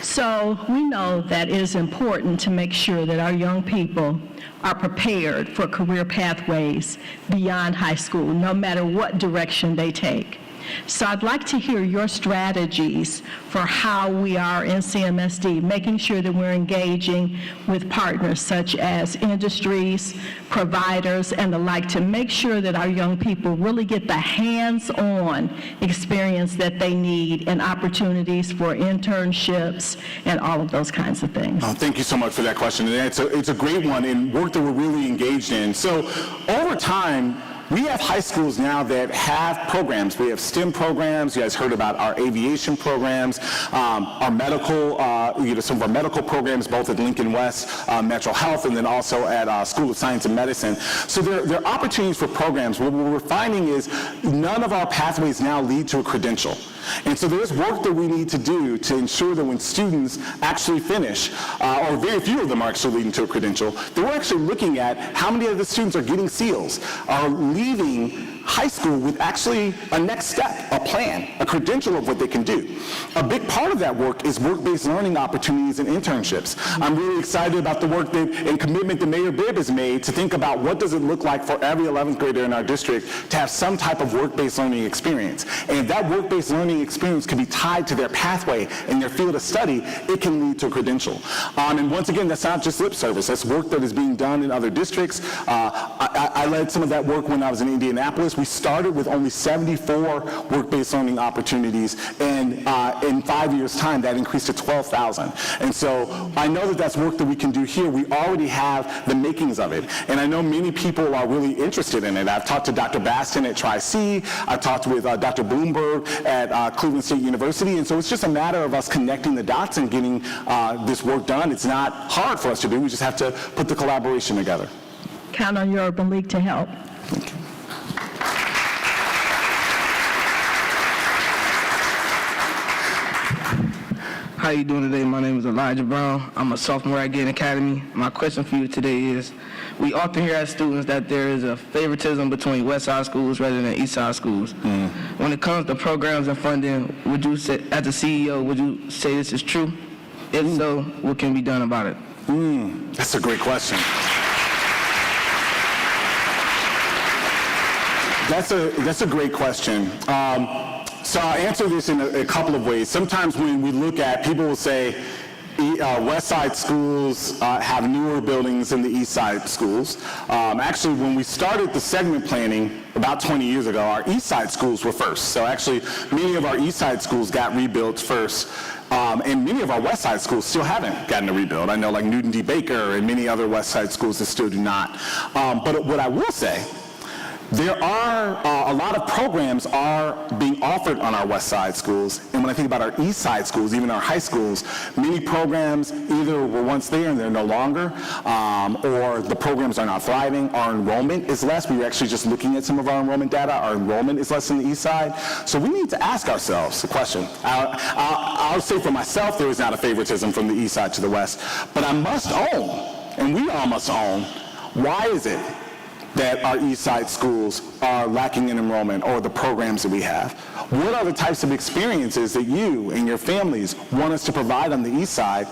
So we know that it is important to make sure that our young people are prepared for career pathways beyond high school, no matter what direction they take. So I'd like to hear your strategies for how we are in CMSD, making sure that we're engaging with partners such as industries, providers, and the like, to make sure that our young people really get the hands-on experience that they need and opportunities for internships and all of those kinds of things. Thank you so much for that question. And it's a great one and work that we're really engaged in. So over time, we have high schools now that have programs. We have STEM programs. You guys heard about our aviation programs, our medical, some of our medical programs, both at Lincoln West, Metro Health, and then also at School of Science and Medicine. So there are opportunities for programs. What we're finding is none of our pathways now lead to a credential. And so there's work that we need to do to ensure that when students actually finish, or very few of them are actually leading to a credential, that we're actually looking at how many of the students are getting SEALs, are leaving high school with actually a next step, a plan, a credential of what they can do. A big part of that work is work-based learning opportunities and internships. I'm really excited about the work and commitment that Mayor Bibb has made to think about what does it look like for every 11th grader in our district to have some type of work-based learning experience. And if that work-based learning experience can be tied to their pathway and their field of study, it can lead to a credential. And once again, that's not just lip service. That's work that is being done in other districts. I led some of that work when I was in Indianapolis. We started with only 74 work-based learning opportunities, and in 5 years' time, that increased to 12,000. And so I know that that's work that we can do here. We already have the makings of it, and I know many people are really interested in it. I've talked to Dr. Baston at Tri-C. I've talked with Dr. Bloomberg at Cleveland State University, and so it's just a matter of us connecting the dots and getting this work done. It's not hard for us to do. We just have to put the collaboration together. Count on your Urban League to help. Thank you. How you doing today? My name is Elijah Brown. I'm a sophomore at Gain Academy. My question for you today is, we often hear as students that there is a favoritism between West Side schools rather than East Side schools. When it comes to programs and funding, would you say, as a CEO, would you say this is true? If so, what can be done about it? That's a great question. That's a great question. So I'll answer this in a couple of ways. Sometimes when we look at, people will say, West Side schools have newer buildings than the East Side schools. Actually, when we started the segment planning about 20 years ago, our East Side schools were first. So actually, many of our East Side schools got rebuilt first. And many of our West Side schools still haven't gotten a rebuild. I know like Newton D. Baker and many other West Side schools that still do not. But what I will say, there are a lot of programs are being offered on our West Side schools, and when I think about our East Side schools, even our high schools, many programs either were once there and they're no longer, or the programs are not thriving. Our enrollment is less. We were actually just looking at some of our enrollment data. Our enrollment is less in the East Side. So we need to ask ourselves the question. I'll say for myself, there is not a favoritism from the East Side to the West, but I must own, and we all must own, why is it that our East Side schools are lacking in enrollment or the programs that we have? What are the types of experiences that you and your families want us to provide on the East Side,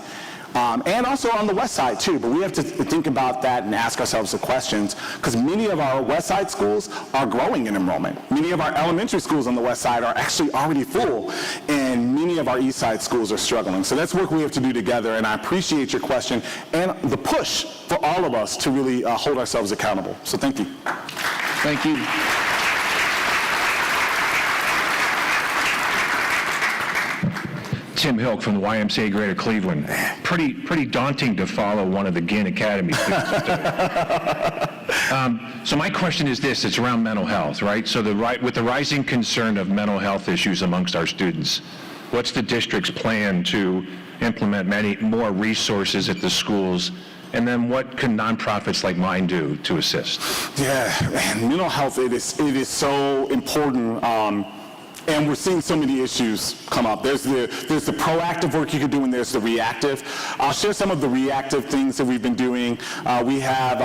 and also on the West Side too? But we have to think about that and ask ourselves the questions, because many of our West Side schools are growing in enrollment. Many of our elementary schools on the West Side are actually already full, and many of our East Side schools are struggling. So that's work we have to do together, and I appreciate your question and the push for all of us to really hold ourselves accountable. So thank you. Thank you. Tim Hilk from the YMCA Greater Cleveland. Pretty daunting to follow one of the Gain Academy students today. So my question is this, it's around mental health, right? So with the rising concern of mental health issues amongst our students, what's the district's plan to implement many more resources at the schools? And then what can nonprofits like mine do to assist? Yeah, man, mental health, it is so important. And we're seeing so many issues come up. There's the proactive work you can do, and there's the reactive. I'll share some of the reactive things that we've been doing. We have,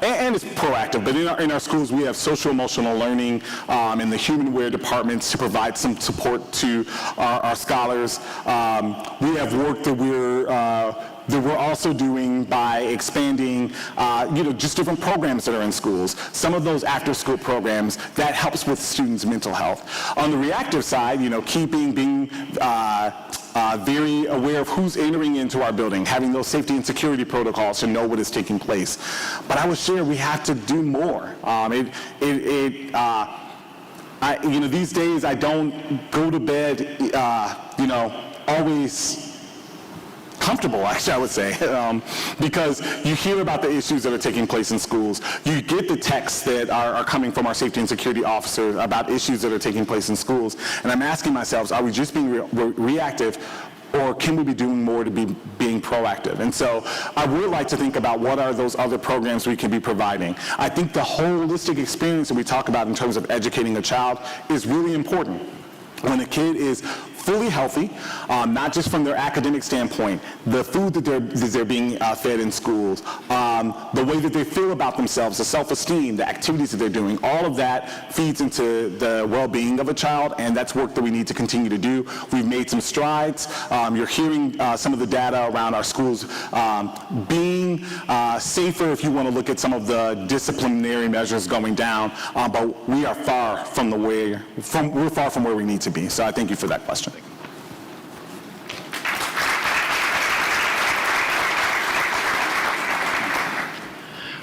and it's proactive, but in our schools we have social emotional learning and the human aware departments to provide some support to our scholars. We have work that we're that we're also doing by expanding, just different programs that are in schools. Some of those after-school programs, that helps with students' mental health. On the reactive side, being very aware of who's entering into our building, having those safety and security protocols to know what is taking place. But I would share we have to do more. These days I don't go to bed, always comfortable, actually, I would say, because you hear about the issues that are taking place in schools. You get the texts that are coming from our safety and security officers about issues that are taking place in schools. And I'm asking myself, are we just being reactive, or can we be doing more to be being proactive? And so I would like to think about what are those other programs we can be providing. I think the holistic experience that we talk about in terms of educating a child is really important. When a kid is fully healthy, not just from their academic standpoint, the food that they're being fed in schools, the way that they feel about themselves, the self-esteem, the activities that they're doing, all of that feeds into the well-being of a child, and that's work that we need to continue to do. We've made some strides. You're hearing some of the data around our schools being safer, if you want to look at some of the disciplinary measures going down, but we are far from where we need to be. So I thank you for that question.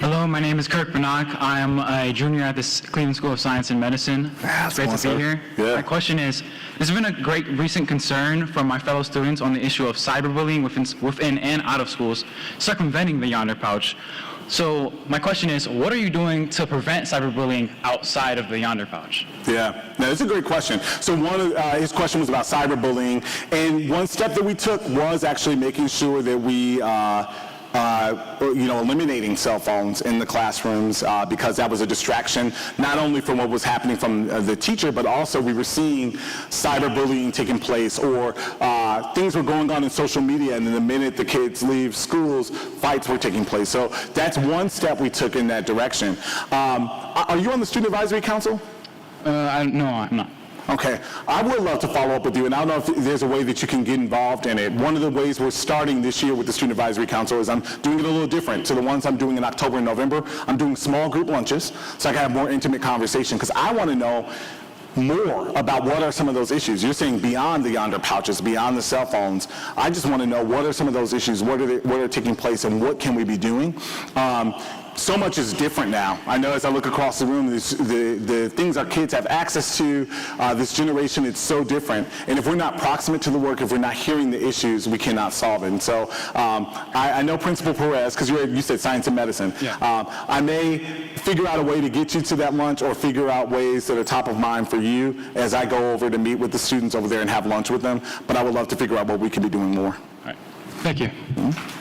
Hello, my name is Kirk Banach. I am a junior at the Cleveland School of Science and Medicine. It's great to be here. Yeah. My question is, there's been a great recent concern from my fellow students on the issue of cyberbullying within and out of schools, circumventing the Yonder Pouch. So my question is, what are you doing to prevent cyberbullying outside of the Yonder Pouch? Yeah, that's a great question. So his question was about cyberbullying, and one step that we took was actually making sure that we eliminating cell phones in the classrooms because that was a distraction, not only from what was happening from the teacher, but also we were seeing cyberbullying taking place, or things were going on in social media, and then the minute the kids leave schools, fights were taking place. So that's one step we took in that direction. Are you on the Student Advisory Council? No, I'm not. Okay, I would love to follow up with you, and I don't know if there's a way that you can get involved in it. One of the ways we're starting this year with the Student Advisory Council is I'm doing it a little different to the ones I'm doing in October and November. I'm doing small group lunches so I can have more intimate conversation, because I want to know more about what are some of those issues. You're saying beyond the Yonder Pouches, beyond the cell phones. I just want to know what are some of those issues, what are taking place, and what can we be doing? So much is different now. I know as I look across the room, the things our kids have access to, this generation, it's so different. And if we're not proximate to the work, if we're not hearing the issues, we cannot solve it. And so I know Principal Perez, because you said science and medicine. Yeah. I may figure out a way to get you to that lunch, or figure out ways that are top of mind for you as I go over to meet with the students over there and have lunch with them. But I would love to figure out what we could be doing more. All right. Thank you. Mm-hmm.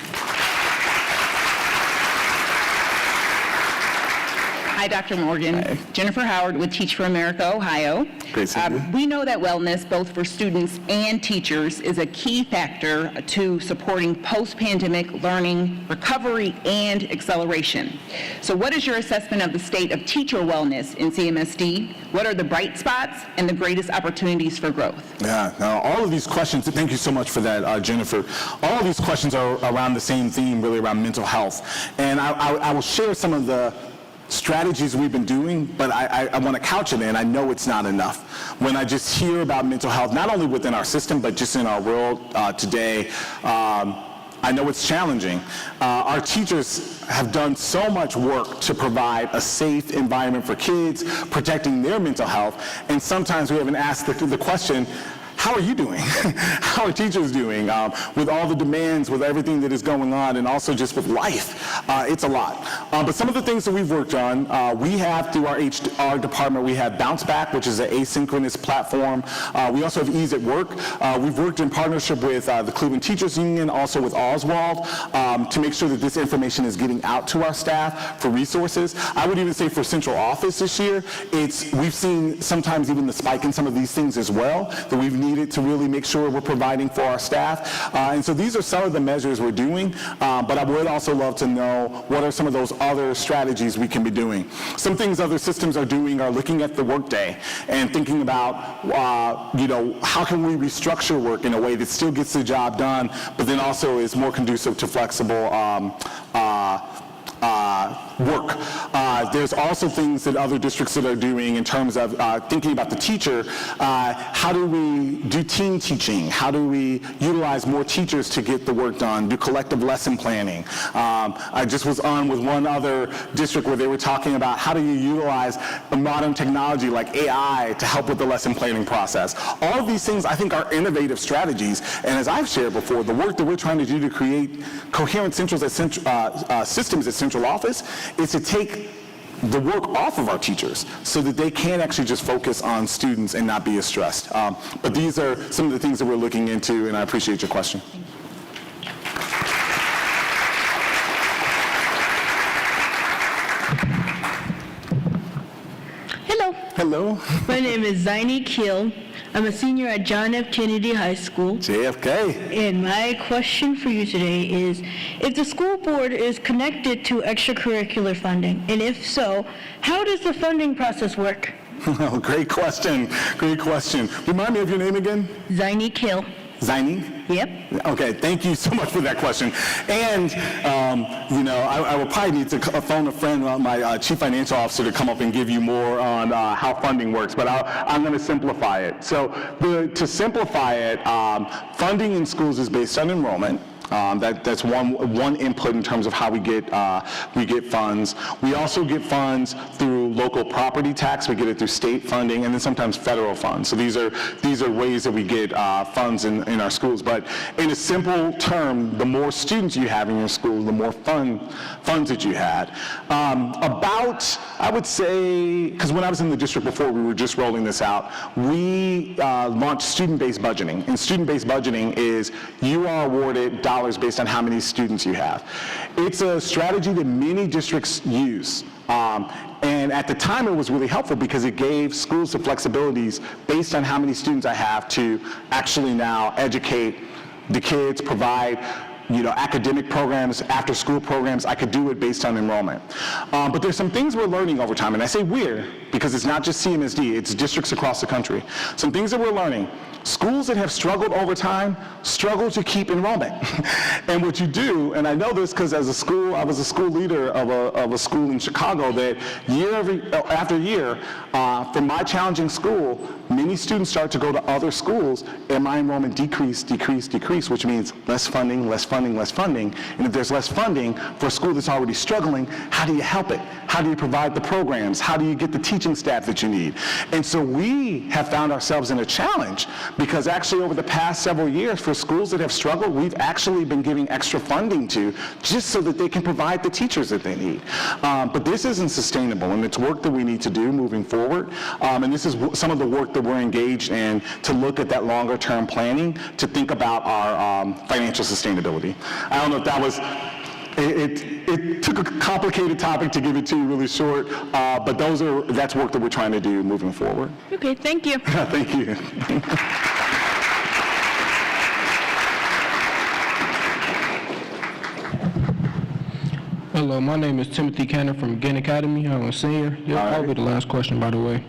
Hi, Dr. Morgan. Hi. Jennifer Howard with Teach for America, Ohio. Great to see you. We know that wellness, both for students and teachers, is a key factor to supporting post-pandemic learning, recovery, and acceleration. So what is your assessment of the state of teacher wellness in CMSD? What are the bright spots and the greatest opportunities for growth? Yeah, now all of these questions, thank you so much for that, Jennifer. All of these questions are around the same theme, really around mental health. And I will share some of the strategies we've been doing, but I want to couch it in. I know it's not enough. When I just hear about mental health, not only within our system, but just in our world today, I know it's challenging. Our teachers have done so much work to provide a safe environment for kids, protecting their mental health, and sometimes we haven't asked the question, how are you doing? How are teachers doing with all the demands, with everything that is going on, and also just with life? It's a lot. But some of the things that we've worked on, we have through our HR department, we have Bounce Back, which is an asynchronous platform. We also have Ease at Work. We've worked in partnership with the Cleveland Teachers Union, also with Oswald, to make sure that this information is getting out to our staff for resources. I would even say for central office this year, we've seen sometimes even the spike in some of these things as well, that we've needed needed to really make sure we're providing for our staff. And so these are some of the measures we're doing, but I would also love to know what are some of those other strategies we can be doing. Some things other systems are doing are looking at the workday and thinking about, how can we restructure work in a way that still gets the job done, but then also is more conducive to flexible work. There's also things that other districts that are doing in terms of thinking about the teacher. How do we do team teaching? How do we utilize more teachers to get the work done? Do collective lesson planning? I just was on with one other district where they were talking about how do you utilize modern technology like AI to help with the lesson planning process. All of these things I think are innovative strategies, and as I've shared before, the work that we're trying to do to create coherent systems at central office is to take the work off of our teachers so that they can actually just focus on students and not be as stressed. But these are some of the things that we're looking into, and I appreciate your question. Hello. Hello. My name is Zaini Kiel. I'm a senior at John F. Kennedy High School. JFK. And my question for you today is, if the school board is connected to extracurricular funding, and if so, how does the funding process work? Oh, great question. Great question. Remind me of your name again? Zaini Kiel. Zaini? Yep. Okay, thank you so much for that question. And, I will probably need to phone a friend, my chief financial officer, to come up and give you more on how funding works, but I'm going to simplify it. So to simplify it, funding in schools is based on enrollment. That's one input in terms of how we get funds. We also get funds through local property tax. We get it through state funding, and then sometimes federal funds. So these are ways that we get funds in our schools. But in a simple term, the more students you have in your school, the more funds that you had. I would say, because when I was in the district before, we were just rolling this out, we launched student-based budgeting. And student-based budgeting is you are awarded dollars based on how many students you have. It's a strategy that many districts use. And at the time, it was really helpful because it gave schools the flexibilities based on how many students I have to actually now educate the kids, provide academic programs, after school programs. I could do it based on enrollment. But there's some things we're learning over time, and I say we're because it's not just CMSD, it's districts across the country. Some things that we're learning. Schools that have struggled over time struggle to keep enrollment. And what you do, and I know this because I was a school leader of a school in Chicago that year after year, from my challenging school, many students start to go to other schools and my enrollment decrease, which means less funding. And if there's less funding for a school that's already struggling, how do you help it? How do you provide the programs? How do you get the teaching staff that you need? And so we have found ourselves in a challenge because actually over the past several years for schools that have struggled, we've actually been giving extra funding to just so that they can provide the teachers that they need. But this isn't sustainable, and it's work that we need to do moving forward. And this is some of the work that we're engaged in to look at that longer term planning to think about our financial sustainability. I don't know if that was, it took a complicated topic to give it to you really short, but that's work that we're trying to do moving forward. Okay, thank you. Thank you. Hello, my name is Timothy Cannon from Ginn Academy. I'm a senior. This will probably be the last question, by the way.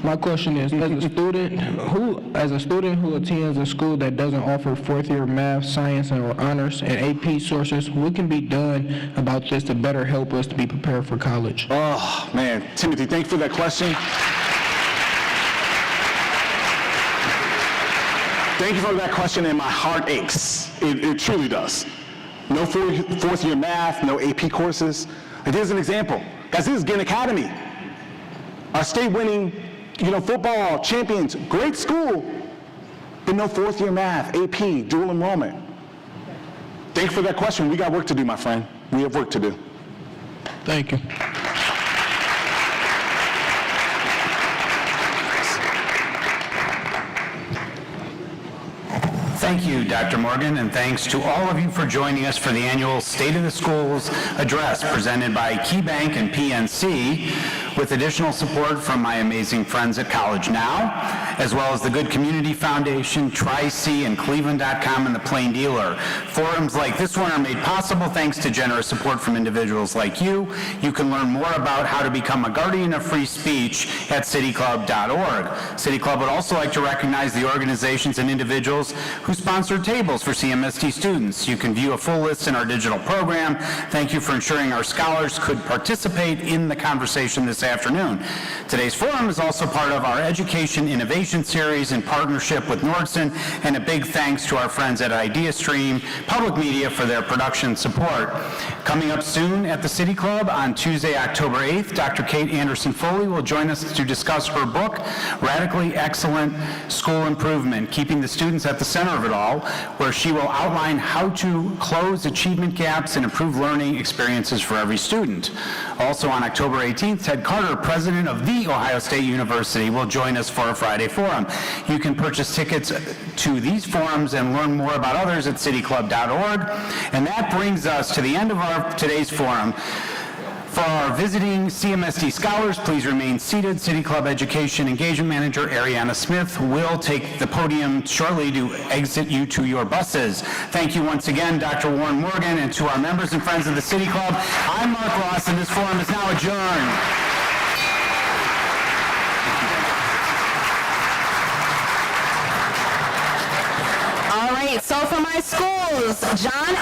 My question is, as a student who attends a school that doesn't offer fourth-year math, science, or honors and AP sources, what can be done about this to better help us to be prepared for college? Oh, man. Timothy, thank you for that question. Thank you for that question, and my heart aches. It truly does. No fourth-year math, no AP courses. And here's an example. Guys, this is Ginn Academy. Our state-winning football champions, great school, but no fourth-year math, AP, dual enrollment. Thank you for that question. We got work to do, my friend. We have work to do. Thank you. Thank you, Dr. Morgan, and thanks to all of you for joining us for the annual State of the Schools address presented by KeyBank and PNC. with additional support from my amazing friends at College Now, as well as the Good Community Foundation, Tri-C, and Cleveland.com, and the Plain Dealer. Forums like this one are made possible thanks to generous support from individuals like you. You can learn more about how to become a guardian of free speech at cityclub.org. City Club would also like to recognize the organizations and individuals who sponsor tables for CMSD students. You can view a full list in our digital program. Thank you for ensuring our scholars could participate in the conversation this afternoon. Today's forum is also part of our Education Innovation Series in partnership with Nordson, and a big thanks to our friends at IdeaStream Public Media for their production support. Coming up soon at the City Club on Tuesday, October 8th, Dr. Kate Anderson Foley will join us to discuss her book, Radically Excellent School Improvement, Keeping the Students at the Center of It All, where she will outline how to close achievement gaps and improve learning experiences for every student. Also on October 18th, Ted Carter, president of The Ohio State University, will join us for a Friday forum. You can purchase tickets to these forums and learn more about others at cityclub.org. And that brings us to the end of today's forum. For our visiting CMSD scholars, please remain seated. City Club Education Engagement Manager Ariana Smith will take the podium shortly to exit you to your buses. Thank you once again, Dr. Warren Morgan, and to our members and friends of the City Club. I'm Mark Ross, and this forum is now adjourned. All right, so for my schools, John